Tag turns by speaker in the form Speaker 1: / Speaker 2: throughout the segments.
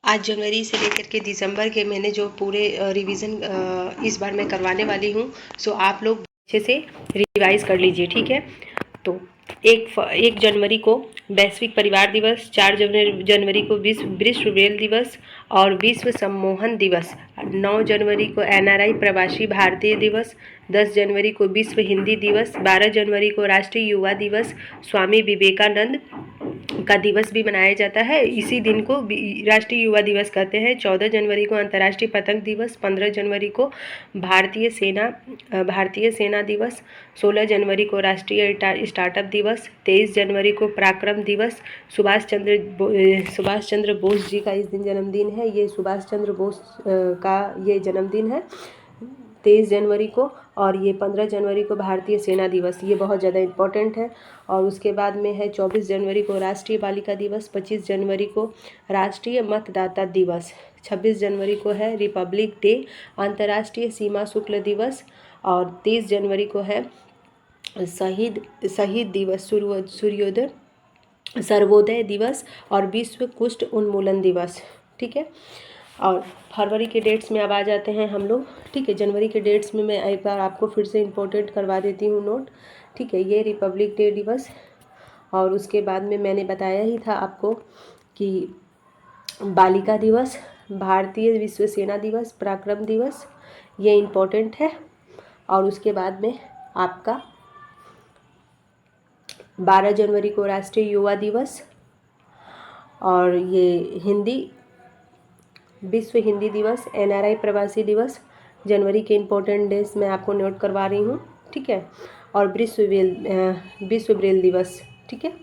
Speaker 1: आज जनवरी से लेकर के दिसंबर के मैंने जो पूरे रिवीजन इस बार मैं करवाने वाली हूँ। सो आप लोग अच्छे से रिवाइज कर लीजिए, ठीक है। तो 1 जनवरी को वैश्विक परिवार दिवस, 4 जनवरी को विश्व ब्रेल दिवस और विश्व सम्मोहन दिवस, 9 जनवरी को NRI प्रवासी भारतीय दिवस, 10 जनवरी को विश्व हिंदी दिवस, 12 जनवरी को राष्ट्रीय युवा दिवस, स्वामी विवेकानंद का दिवस भी मनाया जाता है। इसी दिन को राष्ट्रीय युवा दिवस कहते हैं। 14 जनवरी को अंतर्राष्ट्रीय पतंग दिवस, 15 जनवरी को भारतीय सेना दिवस, 16 जनवरी को राष्ट्रीय स्टार्टअप दिवस, 23 जनवरी को पराक्रम दिवस, सुभाष चंद्र बोस जी का इस दिन जन्मदिन है। ये सुभाष चंद्र बोस का ये जन्मदिन है 23 जनवरी को। और ये 15 जनवरी को भारतीय सेना दिवस, ये बहुत ज़्यादा इम्पोर्टेंट है। और उसके बाद में है 24 जनवरी को राष्ट्रीय बालिका दिवस, 25 जनवरी को राष्ट्रीय मतदाता दिवस, 26 जनवरी को है रिपब्लिक डे, अंतर्राष्ट्रीय सीमा शुल्क दिवस, और 30 जनवरी को है शहीद दिवस, सर्वोदय दिवस और विश्व कुष्ठ उन्मूलन दिवस, ठीक है। और फरवरी के डेट्स में अब आ जाते हैं हम लोग, ठीक है। जनवरी के डेट्स में मैं एक बार आपको फिर से इम्पोर्टेंट करवा देती हूँ नोट, ठीक है। ये रिपब्लिक डे दिवस, और उसके बाद में मैंने बताया ही था आपको कि बालिका दिवस, भारतीय विश्व सेना दिवस, पराक्रम दिवस, ये इम्पोर्टेंट है। और उसके बाद में आपका 12 जनवरी को राष्ट्रीय युवा दिवस, और ये विश्व हिंदी दिवस, NRI प्रवासी दिवस, जनवरी के इम्पोर्टेंट डेज मैं आपको नोट करवा रही हूँ, ठीक है। और विश्व ब्रेल दिवस, ठीक है।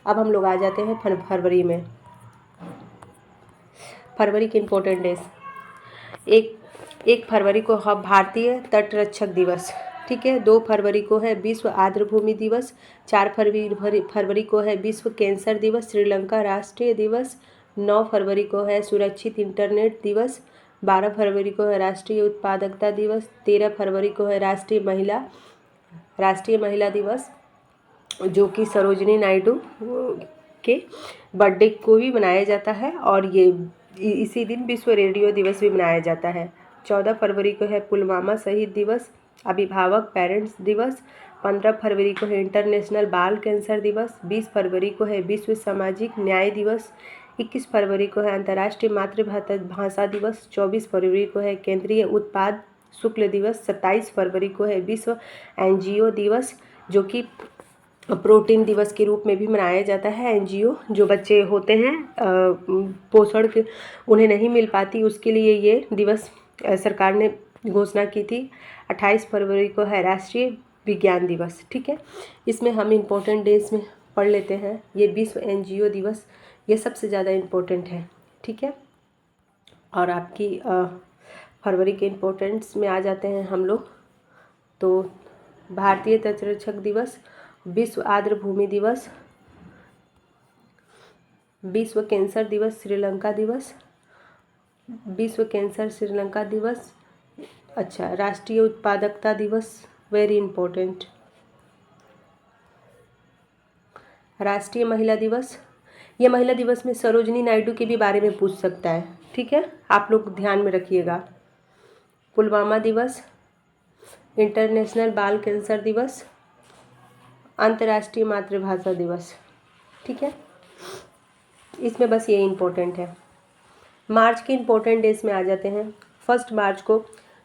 Speaker 1: अब हम लोग आ जाते हैं फरवरी में। फरवरी के इम्पोर्टेंट डेज, एक फरवरी को है भारतीय तटरक्षक दिवस, ठीक है। 2 फरवरी को है विश्व आर्द्रभूमि दिवस, 4 फरवरी को है विश्व कैंसर दिवस, श्रीलंका राष्ट्रीय दिवस, 9 फरवरी को है सुरक्षित इंटरनेट दिवस, 12 फरवरी को है राष्ट्रीय उत्पादकता दिवस, 13 फरवरी को है राष्ट्रीय महिला दिवस, जो कि सरोजिनी नायडू के बर्थडे को भी मनाया जाता है। और ये इसी दिन विश्व रेडियो दिवस भी मनाया जाता है। 14 फरवरी को है पुलवामा शहीद दिवस, अभिभावक पेरेंट्स दिवस, 15 फरवरी को है इंटरनेशनल बाल कैंसर दिवस, 20 फरवरी को है विश्व सामाजिक न्याय दिवस, 21 फरवरी को है अंतर्राष्ट्रीय मातृभाषा दिवस, 24 फरवरी को है केंद्रीय उत्पाद शुल्क दिवस, 27 फरवरी को है विश्व NGO दिवस, जो कि प्रोटीन दिवस के रूप में भी मनाया जाता है। NGO जो बच्चे होते हैं पोषण के उन्हें नहीं मिल पाती, उसके लिए ये दिवस सरकार ने घोषणा की थी। 28 फरवरी को है राष्ट्रीय विज्ञान दिवस, ठीक है। इसमें हम इम्पोर्टेंट डेज में पढ़ लेते हैं। ये विश्व NGO दिवस, ये सबसे ज़्यादा इम्पोर्टेंट है, ठीक है। और आपकी फरवरी के इम्पोर्टेंट्स में आ जाते हैं हम लोग। तो भारतीय तटरक्षक दिवस, विश्व आर्द्रभूमि दिवस, विश्व कैंसर दिवस, श्रीलंका दिवस, विश्व कैंसर श्रीलंका दिवस, अच्छा, राष्ट्रीय उत्पादकता दिवस, वेरी इम्पोर्टेंट, राष्ट्रीय महिला दिवस। ये महिला दिवस में सरोजिनी नायडू के भी बारे में पूछ सकता है, ठीक है, आप लोग ध्यान में रखिएगा। पुलवामा दिवस, इंटरनेशनल बाल कैंसर दिवस, अंतर्राष्ट्रीय मातृभाषा दिवस, ठीक है। इसमें बस ये इम्पोर्टेंट है। मार्च के इम्पोर्टेंट डेज में आ जाते हैं। 1 मार्च को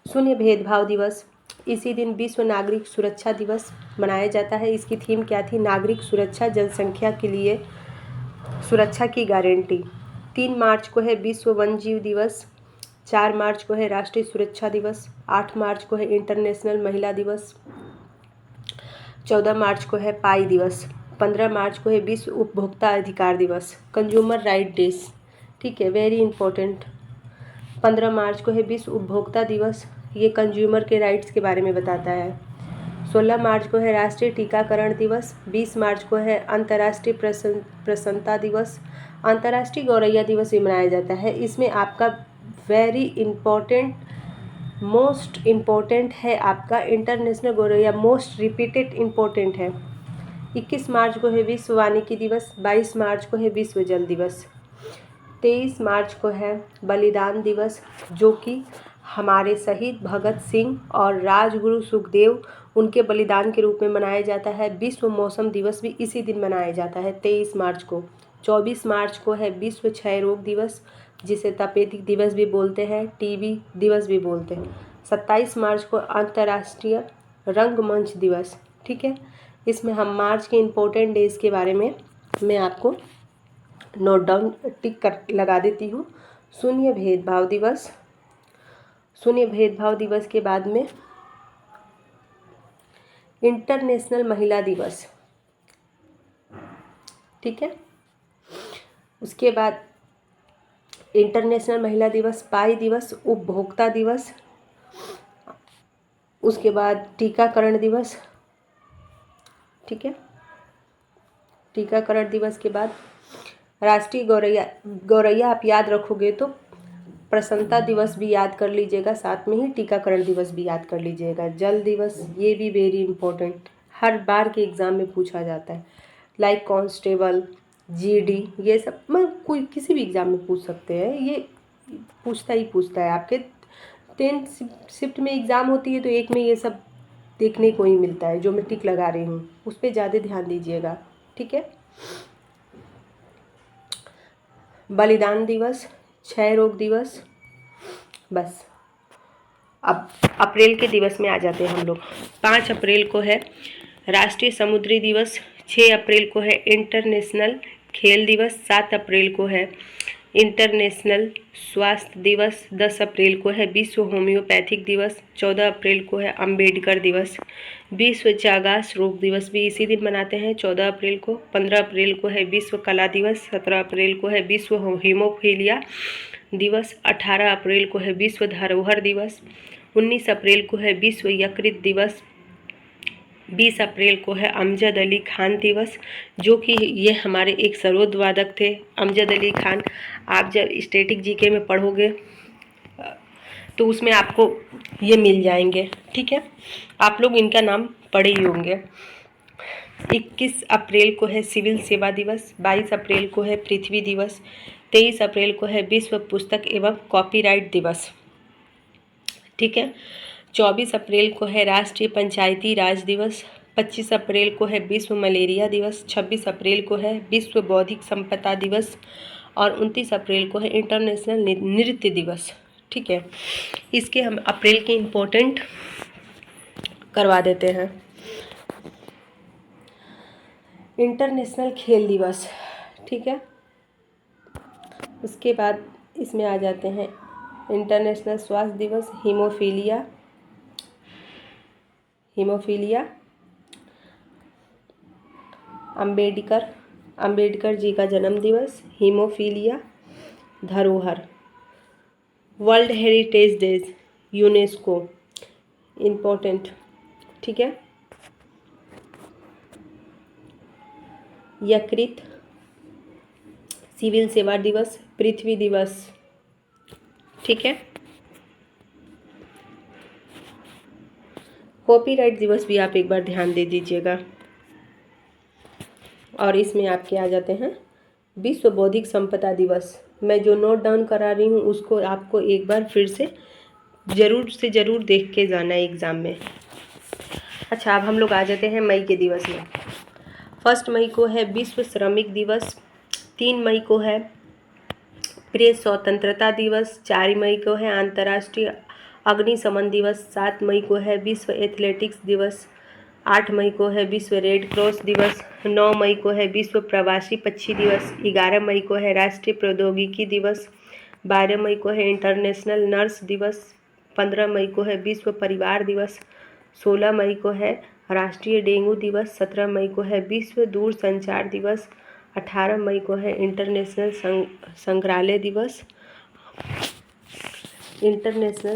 Speaker 1: शून्य भेदभाव दिवस, इसी दिन विश्व नागरिक सुरक्षा दिवस मनाया जाता है। इसकी थीम क्या थी? नागरिक सुरक्षा, जनसंख्या के लिए सुरक्षा की गारंटी। 3 मार्च को है विश्व वन्यजीव दिवस, 4 मार्च को है राष्ट्रीय सुरक्षा दिवस, 8 मार्च को है इंटरनेशनल महिला दिवस, 14 मार्च को है पाई दिवस, 15 मार्च को है विश्व उपभोक्ता अधिकार दिवस, कंज्यूमर राइट डेज, ठीक है, वेरी इंपॉर्टेंट। 15 मार्च को है विश्व उपभोक्ता दिवस, ये कंज्यूमर के राइट्स के बारे में बताता है। 16 मार्च को है राष्ट्रीय टीकाकरण दिवस, 20 मार्च को है अंतर्राष्ट्रीय प्रसन्नता दिवस, अंतर्राष्ट्रीय गौरैया दिवस भी मनाया जाता है। इसमें आपका वेरी इम्पोर्टेंट, मोस्ट इम्पोर्टेंट है आपका इंटरनेशनल गौरैया, मोस्ट रिपीटेड इम्पोर्टेंट है। 21 मार्च को है विश्व वानिकी दिवस, 22 मार्च को है विश्व जल दिवस। 23 मार्च को है बलिदान दिवस, जो कि हमारे शहीद भगत सिंह और राजगुरु सुखदेव उनके बलिदान के रूप में मनाया जाता है। विश्व मौसम दिवस भी इसी दिन मनाया जाता है 23 मार्च को। 24 मार्च को है विश्व क्षय रोग दिवस, जिसे तपेदिक दिवस भी बोलते हैं, टीबी दिवस भी बोलते हैं। 27 मार्च को अंतर्राष्ट्रीय रंगमंच दिवस। ठीक है, इसमें हम मार्च के इम्पोर्टेंट डेज के बारे में मैं आपको नोट डाउन टिक कर लगा देती हूँ। शून्य भेदभाव दिवस, शून्य भेदभाव दिवस के बाद में इंटरनेशनल महिला दिवस। ठीक है, उसके बाद इंटरनेशनल महिला दिवस, पाई दिवस, उपभोक्ता दिवस, उसके बाद टीकाकरण दिवस। ठीक है, टीकाकरण दिवस के बाद राष्ट्रीय गौरैया आप याद रखोगे तो प्रसन्नता दिवस भी याद कर लीजिएगा, साथ में ही टीकाकरण दिवस भी याद कर लीजिएगा। जल दिवस, ये भी वेरी इंपॉर्टेंट, हर बार के एग्ज़ाम में पूछा जाता है। लाइक कांस्टेबल, जीडी, ये सब कोई किसी भी एग्ज़ाम में पूछ सकते हैं, ये पूछता है। आपके 10 शिफ्ट में एग्ज़ाम होती है तो एक में ये सब देखने को ही मिलता है, जो मैं टिक लगा रही हूँ उस पर ज़्यादा ध्यान दीजिएगा। ठीक है, बलिदान दिवस, क्षय रोग दिवस। बस अब अप्रैल के दिवस में आ जाते हैं हम लोग। 5 अप्रैल को है राष्ट्रीय समुद्री दिवस, 6 अप्रैल को है इंटरनेशनल खेल दिवस, 7 अप्रैल को है इंटरनेशनल स्वास्थ्य दिवस, 10 अप्रैल को है विश्व होम्योपैथिक दिवस, 14 अप्रैल को है अंबेडकर दिवस। विश्व चागास रोग दिवस भी इसी दिन मनाते हैं 14 अप्रैल को। 15 अप्रैल को है विश्व कला दिवस, 17 अप्रैल को है विश्व हीमोफीलिया दिवस, 18 अप्रैल को है विश्व धरोहर दिवस, 19 अप्रैल को है विश्व यकृत दिवस, 20 अप्रैल को है अमजद अली खान दिवस, जो कि ये हमारे एक सरोद वादक थे अमजद अली खान। आप जब स्टैटिक जीके में पढ़ोगे तो उसमें आपको ये मिल जाएंगे। ठीक है, आप लोग इनका नाम पढ़े ही होंगे। 21 अप्रैल को है सिविल सेवा दिवस, 22 अप्रैल को है पृथ्वी दिवस, 23 अप्रैल को है विश्व पुस्तक एवं कॉपीराइट दिवस। ठीक है, 24 अप्रैल को है राष्ट्रीय पंचायती राज दिवस, 25 अप्रैल को है विश्व मलेरिया दिवस, 26 अप्रैल को है विश्व बौद्धिक संपदा दिवस और 29 अप्रैल को है इंटरनेशनल नृत्य दिवस। ठीक है, इसके हम अप्रैल के इम्पोर्टेंट करवा देते हैं। इंटरनेशनल खेल दिवस। ठीक है, उसके बाद इसमें आ जाते हैं इंटरनेशनल स्वास्थ्य दिवस, हीमोफीलिया, अंबेडकर जी का जन्म दिवस, हीमोफीलिया, धरोहर, world heritage days, UNESCO, important. ठीक है, यकृत, सिविल सेवा दिवस, पृथ्वी दिवस। ठीक है, कॉपीराइट दिवस भी आप एक बार ध्यान दे दीजिएगा। और इसमें आपके आ जाते हैं विश्व बौद्धिक संपदा दिवस। मैं जो नोट डाउन करा रही हूँ उसको आपको एक बार फिर से ज़रूर देख के जाना है एग्ज़ाम में। अच्छा, अब हम लोग आ जाते हैं मई के दिवस में। 1 मई को है विश्व श्रमिक दिवस, 3 मई को है प्रेस स्वतंत्रता दिवस, 4 मई को है अंतर्राष्ट्रीय अग्निशमन दिवस, 7 मई को है विश्व एथलेटिक्स दिवस, 8 मई को है विश्व रेड क्रॉस दिवस, 9 मई को है विश्व प्रवासी पक्षी दिवस, 11 मई को है राष्ट्रीय प्रौद्योगिकी दिवस, 12 मई को है इंटरनेशनल नर्स दिवस, 15 मई को है विश्व परिवार दिवस, 16 मई को है राष्ट्रीय डेंगू दिवस, 17 मई को है विश्व दूरसंचार दिवस, 18 मई को है इंटरनेशनल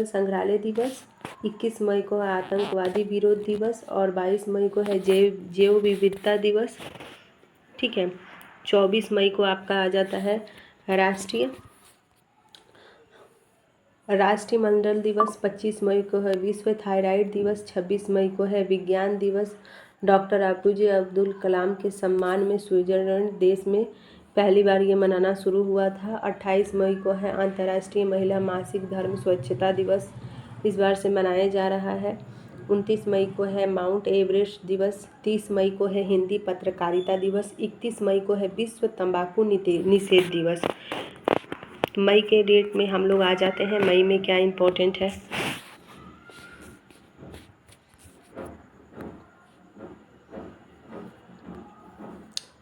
Speaker 1: संग्रहालय दिवस, 21 मई को है आतंकवादी विरोध दिवस और 22 मई को है जैव विविधता दिवस। ठीक है, 24 मई को आपका आ जाता है राष्ट्रीय मंडल दिवस, 25 मई को है विश्व थायराइड दिवस, 26 मई को है विज्ञान दिवस। डॉक्टर APJ अब्दुल कलाम के सम्मान में स्विट्जरलैंड देश में पहली बार ये मनाना शुरू हुआ था। 28 मई को है अंतर्राष्ट्रीय महिला मासिक धर्म स्वच्छता दिवस, इस बार से मनाया जा रहा है। 29 मई को है माउंट एवरेस्ट दिवस। 30 मई को है हिंदी पत्रकारिता दिवस। 31 मई को है विश्व तंबाकू निषेध दिवस। मई के डेट में हम लोग आ जाते हैं, मई में क्या इम्पोर्टेंट है।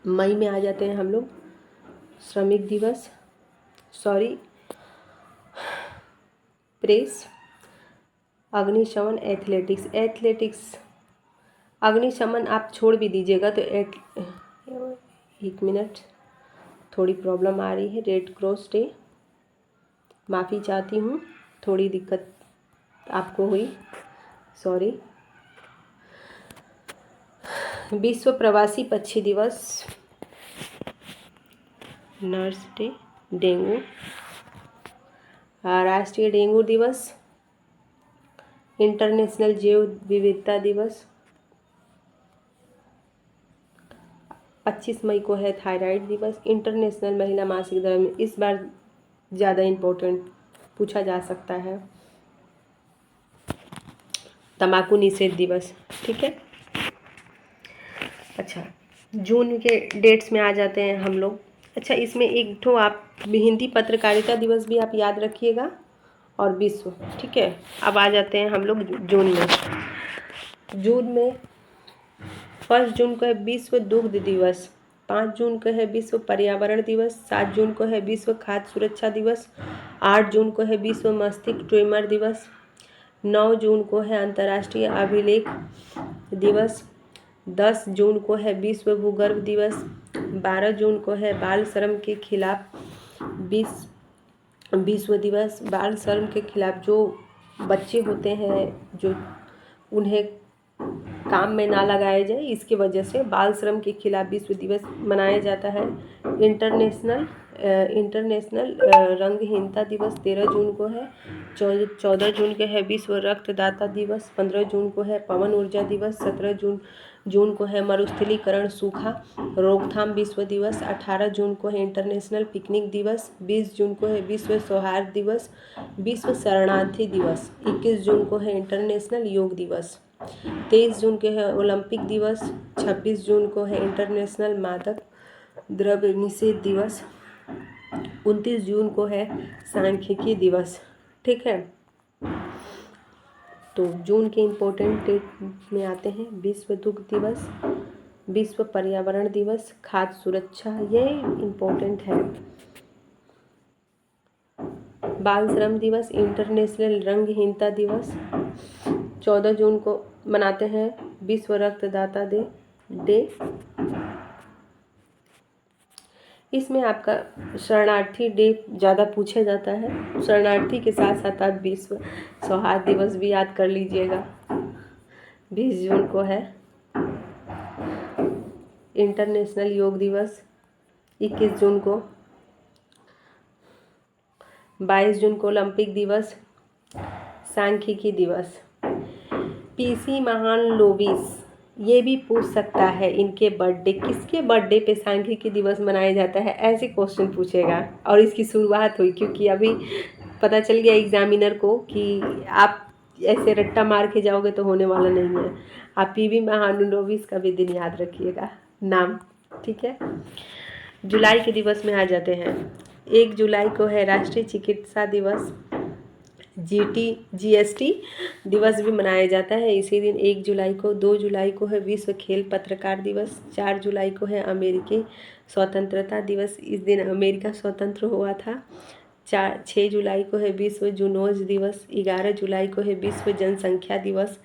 Speaker 1: मई में आ जाते हैं हम लोग श्रमिक दिवस, प्रेस, अग्निशमन, एथलेटिक्स। अग्निशमन आप छोड़ भी दीजिएगा तो एक मिनट, थोड़ी प्रॉब्लम आ रही है। रेड क्रॉस डे, माफ़ी चाहती हूँ, थोड़ी दिक्कत आपको हुई, सॉरी। विश्व प्रवासी पक्षी दिवस, नर्स डे, डेंगू, राष्ट्रीय डेंगू दिवस, इंटरनेशनल जैव विविधता दिवस। 25 मई को है थायराइड दिवस। इंटरनेशनल महिला मासिक धर्म, इस बार ज़्यादा इम्पोर्टेंट पूछा जा सकता है। तंबाकू निषेध दिवस, ठीक है। अच्छा, जून के डेट्स में आ जाते हैं हम लोग। अच्छा, इसमें एक ठो आप हिंदी पत्रकारिता दिवस भी आप याद रखिएगा और विश्व, ठीक है। अब आ जाते हैं हम लोग जून में। जून में 1 जून को है विश्व दुग्ध दिवस। 5 जून को है विश्व पर्यावरण दिवस। 7 जून को है विश्व खाद्य सुरक्षा दिवस। 8 जून को है विश्व मस्तिष्क ट्यूमर दिवस। 9 जून को है अंतर्राष्ट्रीय अभिलेख दिवस। 10 जून को है विश्व भूगर्भ दिवस। 12 जून को है बाल श्रम के खिलाफ विश्व दिवस। बाल श्रम के खिलाफ जो बच्चे होते हैं, जो उन्हें काम में ना लगाया जाए, इसकी वजह से बाल श्रम के खिलाफ विश्व दिवस मनाया जाता है। इंटरनेशनल रंगहीनता दिवस 13 जून को है। 14 जून को है विश्व रक्तदाता दिवस। 15 जून को है पवन ऊर्जा दिवस। 17 जून को है मरुस्थलीकरण सूखा रोकथाम विश्व दिवस। 18 जून को है इंटरनेशनल पिकनिक दिवस। 20 जून को है विश्व सौहार्द दिवस, विश्व शरणार्थी दिवस। 21 जून को है इंटरनेशनल योग दिवस। 23 जून को है ओलंपिक दिवस। 26 जून को है इंटरनेशनल मादक द्रव्य निषेध दिवस। 29 जून को है सांख्यिकी दिवस, ठीक है। तो जून के इम्पोर्टेंट डेट में आते हैं विश्व दुग्ध दिवस, विश्व पर्यावरण दिवस, खाद्य सुरक्षा, ये इम्पोर्टेंट है। बाल श्रम दिवस, इंटरनेशनल रंगहीनता दिवस। 14 जून को मनाते हैं विश्व रक्तदाता डे। इसमें आपका शरणार्थी डे ज़्यादा पूछा जाता है। शरणार्थी के साथ साथ आप विश्व सौहार्द दिवस भी याद कर लीजिएगा। 20 जून को है इंटरनेशनल योग दिवस। 21 जून को, 22 जून को ओलंपिक दिवस, सांख्यिकी दिवस। पीसी महान लोविस, ये भी पूछ सकता है इनके बर्थडे, किसके बर्थडे पे सांख्यिकी दिवस मनाया जाता है, ऐसे क्वेश्चन पूछेगा। और इसकी शुरुआत हुई क्योंकि अभी पता चल गया एग्जामिनर को कि आप ऐसे रट्टा मार के जाओगे तो होने वाला नहीं है। आप पीवी महानुलोविस का भी दिन याद रखिएगा, नाम, ठीक है। जुलाई के दिवस में आ जाते हैं। 1 जुलाई को है राष्ट्रीय चिकित्सा दिवस। जीएसटी दिवस भी मनाया जाता है इसी दिन 1 जुलाई को। 2 जुलाई को है विश्व खेल पत्रकार दिवस। 4 जुलाई को है अमेरिकी स्वतंत्रता दिवस, इस दिन अमेरिका स्वतंत्र हुआ था। 6 जुलाई को है विश्व जूनोज दिवस। 11 जुलाई को है विश्व जनसंख्या दिवस।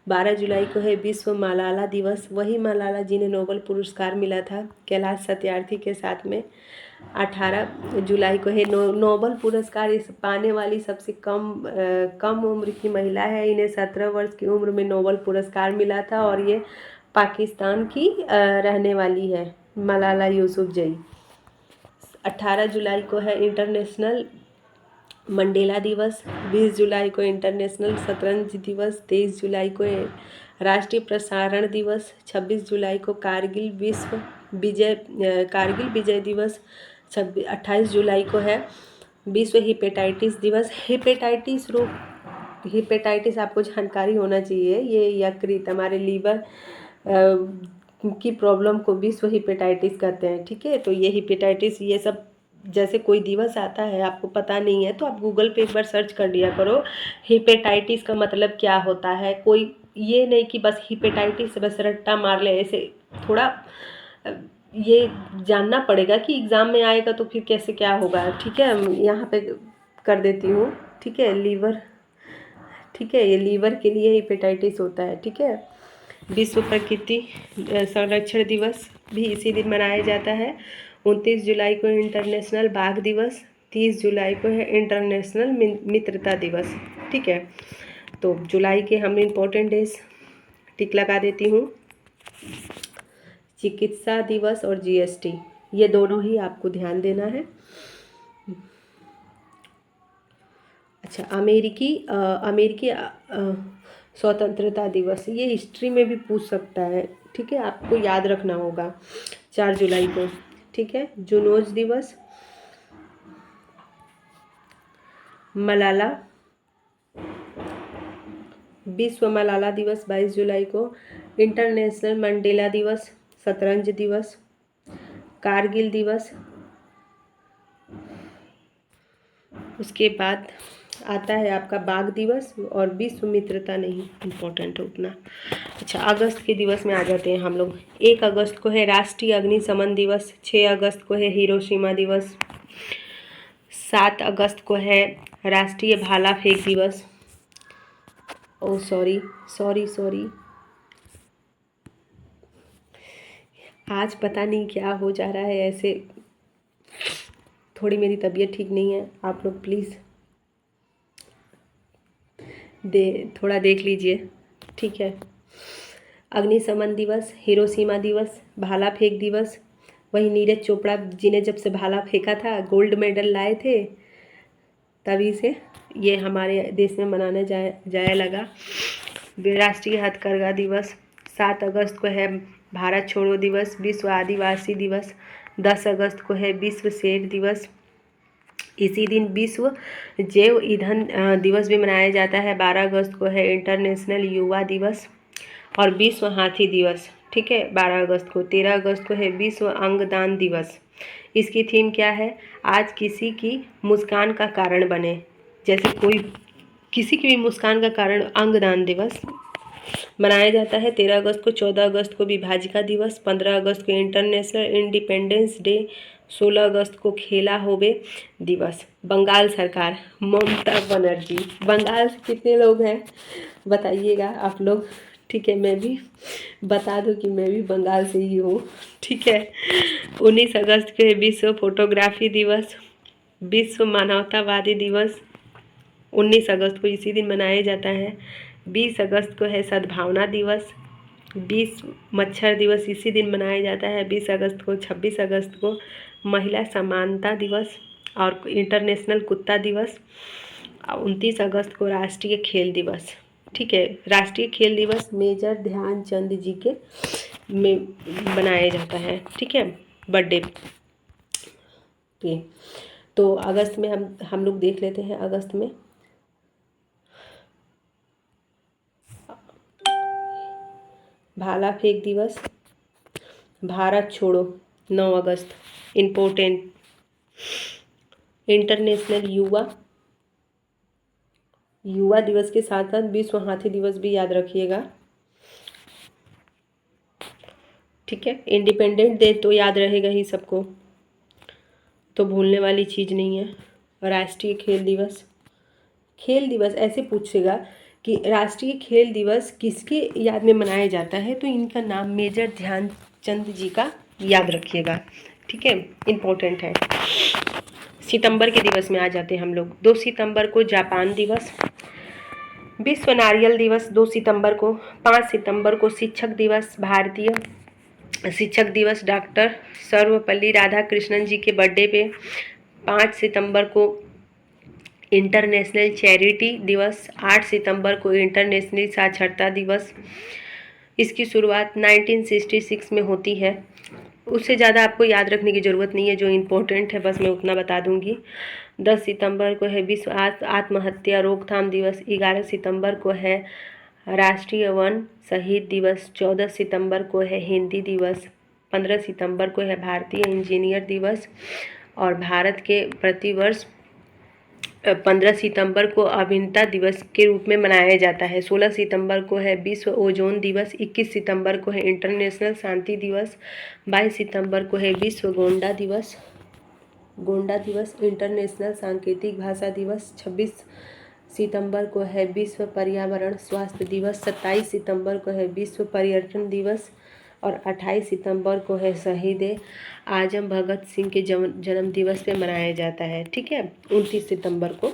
Speaker 1: 12 जुलाई को है विश्व मलाला दिवस, वही मलाला जिन्हें नोबेल पुरस्कार मिला था कैलाश सत्यार्थी के साथ में। 18 जुलाई को है नोबेल पुरस्कार इस पाने वाली सबसे कम उम्र की महिला है। इन्हें 17 वर्ष की उम्र में नोबेल पुरस्कार मिला था और ये पाकिस्तान की रहने वाली है, मलाला यूसुफजई। 18 जुलाई को है इंटरनेशनल मंडेला दिवस। 20 जुलाई को इंटरनेशनल शतरंज दिवस। 23 जुलाई को राष्ट्रीय प्रसारण दिवस। 26 जुलाई को कारगिल विश्व कारगिल विजय दिवस 28 जुलाई को है। विश्व हेपेटाइटिस दिवस। हेपेटाइटिस आपको जानकारी होना चाहिए, ये यकृत हमारे लीवर की प्रॉब्लम को विश्व हेपेटाइटिस कहते हैं, ठीक है। तो ये हेपेटाइटिस ये सब जैसे कोई दिवस आता है आपको पता नहीं है तो आप गूगल पे एक बार सर्च कर लिया करो, हेपेटाइटिस का मतलब क्या होता है। कोई ये नहीं कि बस हेपेटाइटिस बस रट्टा मार ले, ऐसे थोड़ा ये जानना पड़ेगा कि एग्ज़ाम में आएगा तो फिर कैसे क्या होगा, ठीक है। यहाँ पे कर देती हूँ, ठीक है। लीवर, ठीक है, ये लीवर के लिए हेपेटाइटिस होता है, ठीक है। विश्व प्रकृति संरक्षण दिवस भी इसी दिन मनाया जाता है। 29 जुलाई को इंटरनेशनल बाघ दिवस, 30 जुलाई को है इंटरनेशनल मित्रता दिवस, ठीक है। तो जुलाई के हम इम्पोर्टेंट डेज टिक लगा देती हूँ। चिकित्सा दिवस और जीएसटी, ये दोनों ही आपको ध्यान देना है। अच्छा, अमेरिकी स्वतंत्रता दिवस, ये हिस्ट्री में भी पूछ सकता है, ठीक है, आपको याद रखना होगा। 4 जुलाई को, ठीक है। जुनोज दिवस, मलाला, विश्व मलाला दिवस 22 जुलाई को। इंटरनेशनल मंडेला दिवस, शतरंज दिवस, कारगिल दिवस। उसके बाद आता है आपका बाघ दिवस और विश्व मित्रता नहीं इम्पोर्टेंट है उतना। अच्छा, अगस्त के दिवस में आ जाते हैं हम लोग। 1 अगस्त को है राष्ट्रीय अग्निशमन दिवस, 6 अगस्त को है हिरोशिमा दिवस, 7 अगस्त को है राष्ट्रीय भाला फेंक दिवस। ओ सॉरी, आज पता नहीं क्या हो जा रहा है, ऐसे थोड़ी मेरी तबीयत ठीक नहीं है, आप लोग प्लीज़ थोड़ा देख लीजिए, ठीक है। अग्निशमन दिवस, हिरोशिमा दिवस, भाला फेंक दिवस, वही नीरज चोपड़ा जी ने जब से भाला फेंका था, गोल्ड मेडल लाए थे, तभी से ये हमारे देश में मनाने जाया लगा। राष्ट्रीय हथकरघा दिवस, 7 अगस्त को है भारत छोड़ो दिवस, विश्व आदिवासी दिवस, 10 अगस्त को है विश्व शेर दिवस। इसी दिन विश्व जैव ईंधन दिवस भी मनाया जाता है। 12 अगस्त को है इंटरनेशनल युवा दिवस और विश्व हाथी दिवस, ठीक है, 12 अगस्त को। 13 अगस्त को है विश्व अंगदान दिवस। इसकी थीम क्या है? आज किसी की मुस्कान का कारण बने, जैसे कोई किसी की भी मुस्कान का कारण अंगदान दिवस मनाया जाता है। 13 अगस्त को। 14 अगस्त को विभाजिका दिवस, 15 अगस्त को इंटरनेशनल इंडिपेंडेंस डे, 16 अगस्त को खेला होवे दिवस। बंगाल सरकार, ममता बनर्जी, बंगाल से कितने लोग हैं बताइएगा आप लोग, ठीक है। मैं भी बता दूं कि मैं भी बंगाल से ही हूँ, ठीक है। 19 अगस्त को विश्व फोटोग्राफी दिवस, विश्व मानवतावादी दिवस 19 अगस्त को इसी दिन मनाया जाता है। 20 अगस्त को है सद्भावना दिवस, विश्व मच्छर दिवस इसी दिन मनाया जाता है 20 अगस्त को। 26 अगस्त को महिला समानता दिवस और इंटरनेशनल कुत्ता दिवस। 29 अगस्त को राष्ट्रीय खेल दिवस, ठीक है। राष्ट्रीय खेल दिवस मेजर ध्यानचंद जी के में बनाया जाता है, ठीक है, बर्थडे पे। तो अगस्त में हम लोग देख लेते हैं। अगस्त में भाला फेंक दिवस, भारत छोड़ो 9 अगस्त इम्पोर्टेंट। इंटरनेशनल युवा दिवस के साथ साथ विश्व हाथी दिवस भी याद रखिएगा, ठीक है। इंडिपेंडेंट डे तो याद रहेगा ही सबको, तो भूलने वाली चीज़ नहीं है। राष्ट्रीय खेल दिवस ऐसे पूछेगा कि राष्ट्रीय खेल दिवस किसके याद में मनाया जाता है, तो इनका नाम मेजर ध्यानचंद जी का याद रखिएगा, ठीक है, इम्पोर्टेंट है। सितंबर के दिवस में आ जाते हैं हम लोग। 2 सितंबर को जापान दिवस, विश्व नारियल दिवस 2 सितंबर को। 5 सितंबर को शिक्षक दिवस, भारतीय शिक्षक दिवस डॉक्टर सर्वपल्ली राधाकृष्णन जी के बर्थडे पे। 5 सितंबर को इंटरनेशनल चैरिटी दिवस, 8 सितंबर को इंटरनेशनल साक्षरता दिवस। इसकी शुरुआत 1966 में होती है। उससे ज़्यादा आपको याद रखने की ज़रूरत नहीं है, जो इम्पोर्टेंट है बस मैं उतना बता दूंगी। 10 सितंबर को है विश्व आत्महत्या रोकथाम दिवस। 11 सितंबर को है राष्ट्रीय वन शहीद दिवस। 14 सितंबर को है हिंदी दिवस। 15 सितंबर को है भारतीय इंजीनियर दिवस। और भारत के प्रतिवर्ष 15 सितंबर को अभियंता दिवस के रूप में मनाया जाता है। 16 सितंबर को है विश्व ओजोन दिवस। 21 सितंबर को है इंटरनेशनल शांति दिवस। 22 सितंबर को है विश्व गोंडा दिवस इंटरनेशनल सांकेतिक भाषा दिवस। 26 सितंबर को है विश्व पर्यावरण स्वास्थ्य दिवस। 27 सितंबर को है विश्व पर्यटन दिवस। और 28 सितंबर को है शहीद आजम भगत सिंह के जन्म दिवस पे मनाया जाता है। ठीक है, 29 सितंबर को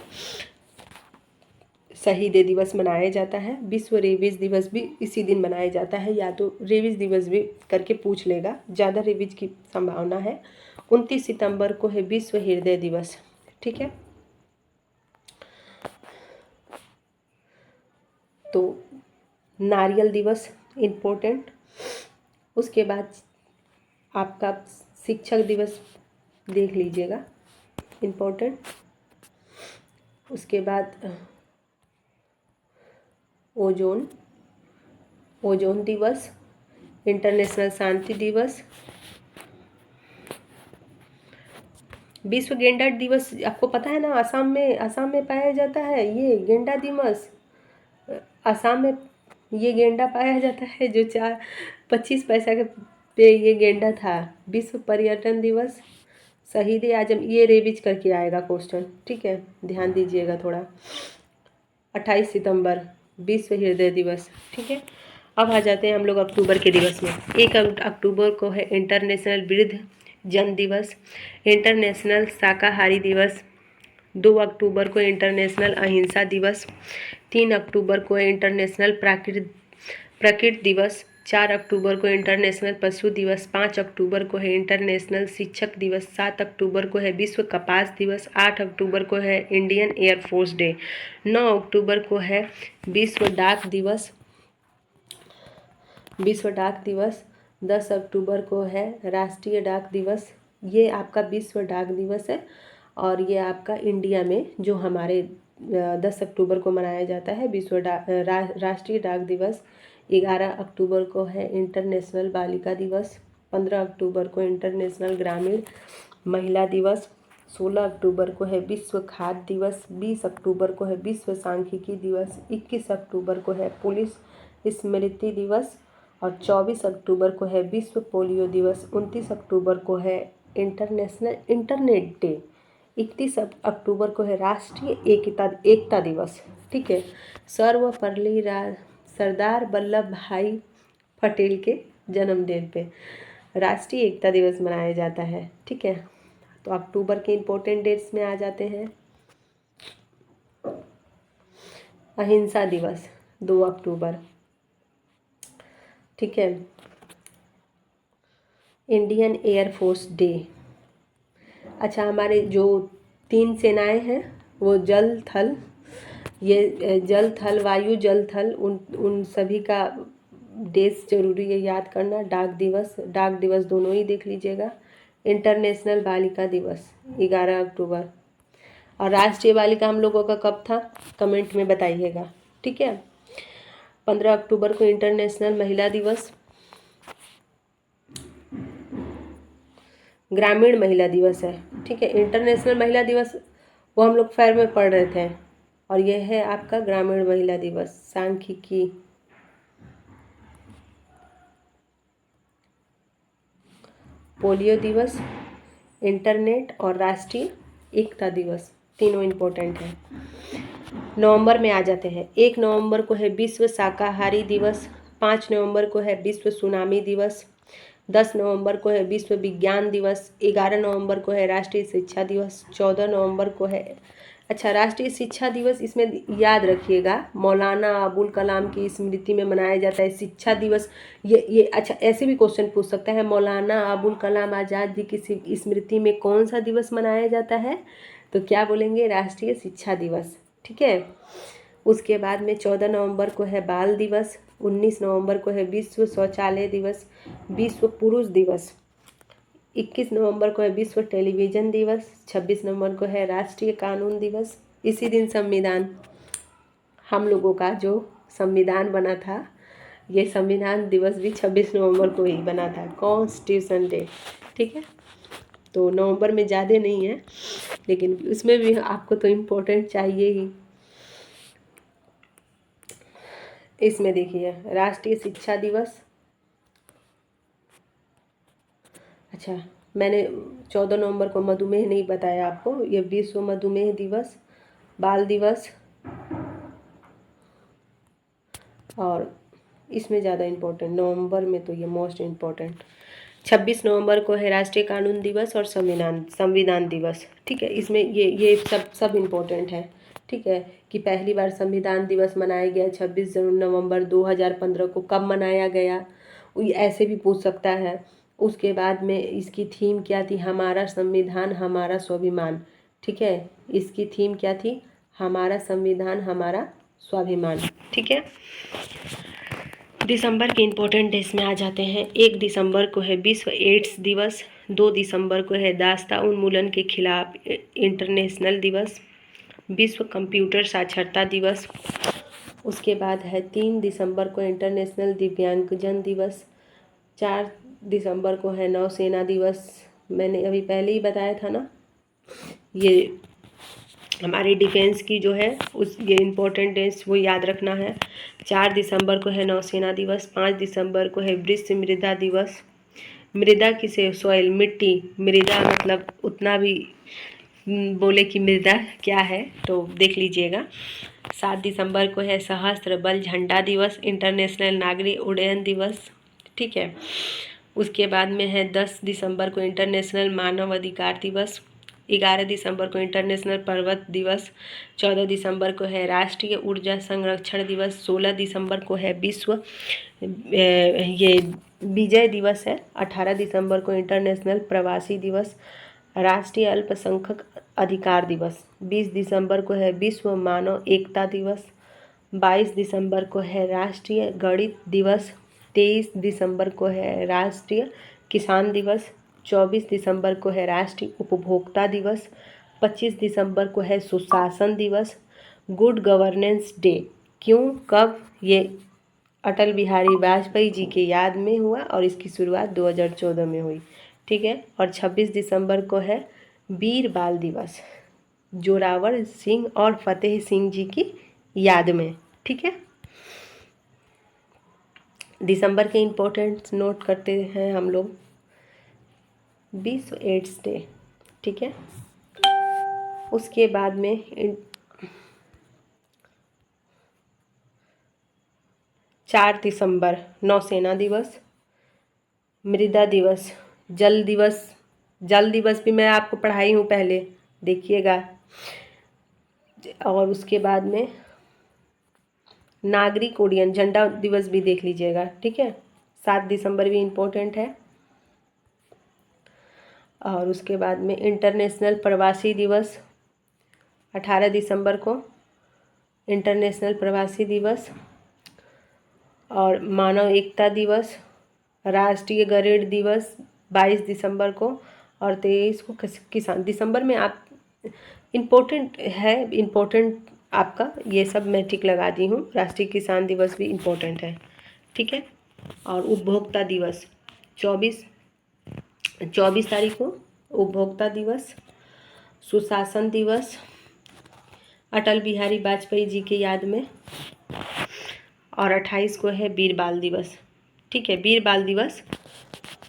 Speaker 1: शहीद दिवस मनाया जाता है। विश्व रेबीज दिवस भी इसी दिन मनाया जाता है, या तो रेबीज दिवस भी करके पूछ लेगा, ज़्यादा रेबीज की संभावना है। 29 सितंबर को है विश्व हृदय दिवस। ठीक है, तो नारियल दिवस इम्पोर्टेंट। उसके बाद आपका शिक्षक दिवस देख लीजिएगा, इम्पोर्टेंट। उसके बाद ओजोन दिवस, इंटरनेशनल शांति दिवस, विश्व गेंडा दिवस। आपको पता है ना, असम में पाया जाता है ये गेंडा दिवस। असम में ये गेंडा पाया जाता है जो 25 पैसा के पे ये गेंडा था। विश्व पर्यटन दिवस, शहीद आजम, ये रेविज करके आएगा क्वेश्चन। ठीक है, ध्यान दीजिएगा थोड़ा। 28 सितंबर विश्व हृदय दिवस। ठीक है, अब आ जाते हैं हम लोग अक्टूबर के दिवस में। 1 अक्टूबर को है इंटरनेशनल वृद्ध जन दिवस, इंटरनेशनल शाकाहारी दिवस। 2 अक्टूबर को इंटरनेशनल अहिंसा दिवस। 3 अक्टूबर को इंटरनेशनल प्रकृति दिवस। 4 अक्टूबर को इंटरनेशनल पशु दिवस। 5 अक्टूबर को है इंटरनेशनल शिक्षक दिवस। 7 अक्टूबर को है विश्व कपास दिवस। 8 अक्टूबर को है इंडियन एयरफोर्स डे। 9 अक्टूबर को है विश्व डाक दिवस। 10 अक्टूबर को है राष्ट्रीय डाक दिवस। ये आपका विश्व डाक दिवस है, और ये आपका इंडिया में जो हमारे 10 अक्टूबर को मनाया जाता है विश्व राष्ट्रीय डाक दिवस। 11 अक्टूबर को है इंटरनेशनल बालिका दिवस। 15 अक्टूबर को इंटरनेशनल ग्रामीण महिला दिवस। 16 अक्टूबर को है विश्व खाद्य दिवस। 20 अक्टूबर को है विश्व सांख्यिकी दिवस। 21 अक्टूबर को है पुलिस स्मृति दिवस। और 24 अक्टूबर को है विश्व पोलियो दिवस। 29 अक्टूबर को है इंटरनेशनल इंटरनेट डे। 31 अक्टूबर को है राष्ट्रीय एकता दिवस। ठीक है, सर्वपल्ली सरदार वल्लभ भाई पटेल के जन्मदिन पे राष्ट्रीय एकता दिवस मनाया जाता है। ठीक है, तो अक्टूबर के इम्पोर्टेंट डेट्स में आ जाते हैं। अहिंसा दिवस 2 अक्टूबर। ठीक है, इंडियन एयरफोर्स डे। अच्छा, हमारे जो 3 सेनाएं हैं वो जल थल, ये जल थल वायु जल थल, उन सभी का डेट्स जरूरी है याद करना। डाक दिवस दोनों ही देख लीजिएगा। इंटरनेशनल बालिका दिवस 11 अक्टूबर। और राष्ट्रीय बालिका हम लोगों का कब था, कमेंट में बताइएगा। ठीक है, 15 अक्टूबर को इंटरनेशनल महिला दिवस, ग्रामीण महिला दिवस है। ठीक है, इंटरनेशनल महिला दिवस वो हम लोग फेयर में पढ़ रहे थे, और यह है आपका ग्रामीण महिला दिवस। सांख्यिकी, पोलियो दिवस, इंटरनेट और राष्ट्रीय एकता दिवस, तीनों इम्पोर्टेंट है। नवंबर में आ जाते हैं। 1 नवंबर को है विश्व शाकाहारी दिवस। 5 नवंबर को है विश्व सुनामी दिवस। 10 नवंबर को है विश्व विज्ञान दिवस। 11 नवंबर को है राष्ट्रीय शिक्षा दिवस। 14 नवंबर को है, अच्छा, राष्ट्रीय शिक्षा दिवस इसमें याद रखिएगा मौलाना अबुल कलाम की स्मृति में मनाया जाता है शिक्षा दिवस। ये अच्छा, ऐसे भी क्वेश्चन पूछ सकता है, मौलाना अबुल कलाम आज़ाद जी की स्मृति में कौन सा दिवस मनाया जाता है, तो क्या बोलेंगे, राष्ट्रीय शिक्षा दिवस। ठीक है, उसके बाद में 14 नवंबर को है बाल दिवस। 19 नवंबर को है विश्व शौचालय दिवस। विश्व पुरुष दिवस 21 नवंबर को है विश्व टेलीविज़न दिवस। 26 नवंबर को है राष्ट्रीय कानून दिवस। इसी दिन संविधान, हम लोगों का जो संविधान बना था, ये संविधान दिवस भी 26 नवंबर को ही बना था, कॉन्स्टिट्यूशन डे। ठीक है, तो नवंबर में ज़्यादा नहीं है, लेकिन उसमें भी आपको तो इम्पोर्टेंट चाहिए ही। इसमें देखिए राष्ट्रीय शिक्षा दिवस। अच्छा, मैंने 14 नवंबर को मधुमेह नहीं बताया आपको, ये विश्व मधुमेह दिवस, बाल दिवस, और इसमें ज़्यादा इम्पोर्टेंट नवंबर में तो ये मोस्ट इम्पोर्टेंट 26 नवंबर को है राष्ट्रीय कानून दिवस और संविधान दिवस। ठीक है, इसमें ये सब इम्पोर्टेंट है। ठीक है, कि पहली बार संविधान दिवस मनाया गया 26 नवंबर 2015 को, कब मनाया गया, ऐसे भी पूछ सकता है। उसके बाद में इसकी थीम क्या थी, हमारा संविधान हमारा स्वाभिमान। ठीक है, इसकी थीम क्या थी, हमारा संविधान हमारा स्वाभिमान। ठीक है, दिसंबर के इम्पोर्टेंट डेज में आ जाते हैं। 1 दिसंबर को है विश्व एड्स दिवस। 2 दिसंबर को है दास्ता उन्मूलन के खिलाफ इंटरनेशनल दिवस, विश्व कंप्यूटर साक्षरता दिवस। उसके बाद है 3 दिसंबर को इंटरनेशनल दिव्यांगजन दिवस। 4 दिसंबर को है नौसेना दिवस, मैंने अभी पहले ही बताया था ना, ये हमारी डिफेंस की जो है उस ये इम्पोर्टेंट डेज वो याद रखना है। 4 दिसंबर को है नौसेना दिवस। 5 दिसंबर को है विश्व मृदा दिवस। मृदा किसे, सॉइल, मिट्टी, मृदा मतलब उतना भी बोले कि मृदा क्या है तो देख लीजिएगा। 7 दिसंबर को है सशस्त्र बल झंडा दिवस, इंटरनेशनल नागरिक उड्डयन दिवस। ठीक है, उसके बाद में है 10 दिसंबर को इंटरनेशनल मानव अधिकार दिवस। 11 दिसंबर को इंटरनेशनल पर्वत दिवस। 14 दिसंबर को है राष्ट्रीय ऊर्जा संरक्षण दिवस। 16 दिसंबर को है विश्व ये विजय दिवस है। 18 दिसंबर को इंटरनेशनल प्रवासी दिवस, राष्ट्रीय अल्पसंख्यक अधिकार दिवस। 20 दिसंबर को है विश्व मानव एकता दिवस। 22 दिसंबर को है राष्ट्रीय गणित दिवस। 23 दिसंबर को है राष्ट्रीय किसान दिवस। 24 दिसंबर को है राष्ट्रीय उपभोक्ता दिवस। 25 दिसंबर को है सुशासन दिवस। गुड गवर्नेंस डे, क्यों, कब, ये अटल बिहारी वाजपेयी जी के याद में हुआ और इसकी शुरुआत 2014 में हुई। ठीक है, और 26 दिसंबर को है वीर बाल दिवस, जोरावर सिंह और फतेह सिंह जी की याद में। ठीक है, दिसंबर के इम्पोर्टेंट नोट करते हैं हम लोग। विश्व एड्स डे। ठीक है, उसके बाद में 4 दिसंबर नौसेना दिवस, मृदा दिवस, जल दिवस। जल दिवस भी मैं आपको पढ़ाई हूँ पहले, देखिएगा। और उसके बाद में नागरिक उड्डयन झंडा दिवस भी देख लीजिएगा। ठीक है, 7 दिसंबर भी इम्पोर्टेंट है। और उसके बाद में इंटरनेशनल प्रवासी दिवस 18 दिसंबर को, इंटरनेशनल प्रवासी दिवस। और मानव एकता दिवस, राष्ट्रीय गणित दिवस 22 दिसंबर को, और 23 को किसान। दिसंबर में आप इम्पोर्टेंट है, इम्पोर्टेंट आपका ये सब मैं टिक लगा दी हूँ। राष्ट्रीय किसान दिवस भी इम्पोर्टेंट है। ठीक है, और उपभोक्ता दिवस 24 तारीख को उपभोक्ता दिवस। सुशासन दिवस अटल बिहारी वाजपेयी जी के याद में। और 28 को है वीर बाल दिवस। ठीक है, वीर बाल दिवस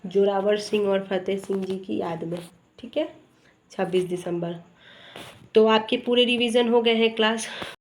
Speaker 1: जोरावर सिंह और फतेह सिंह जी की याद में। ठीक है, 26 दिसंबर। तो आपके पूरे रिवीजन हो गए हैं क्लास।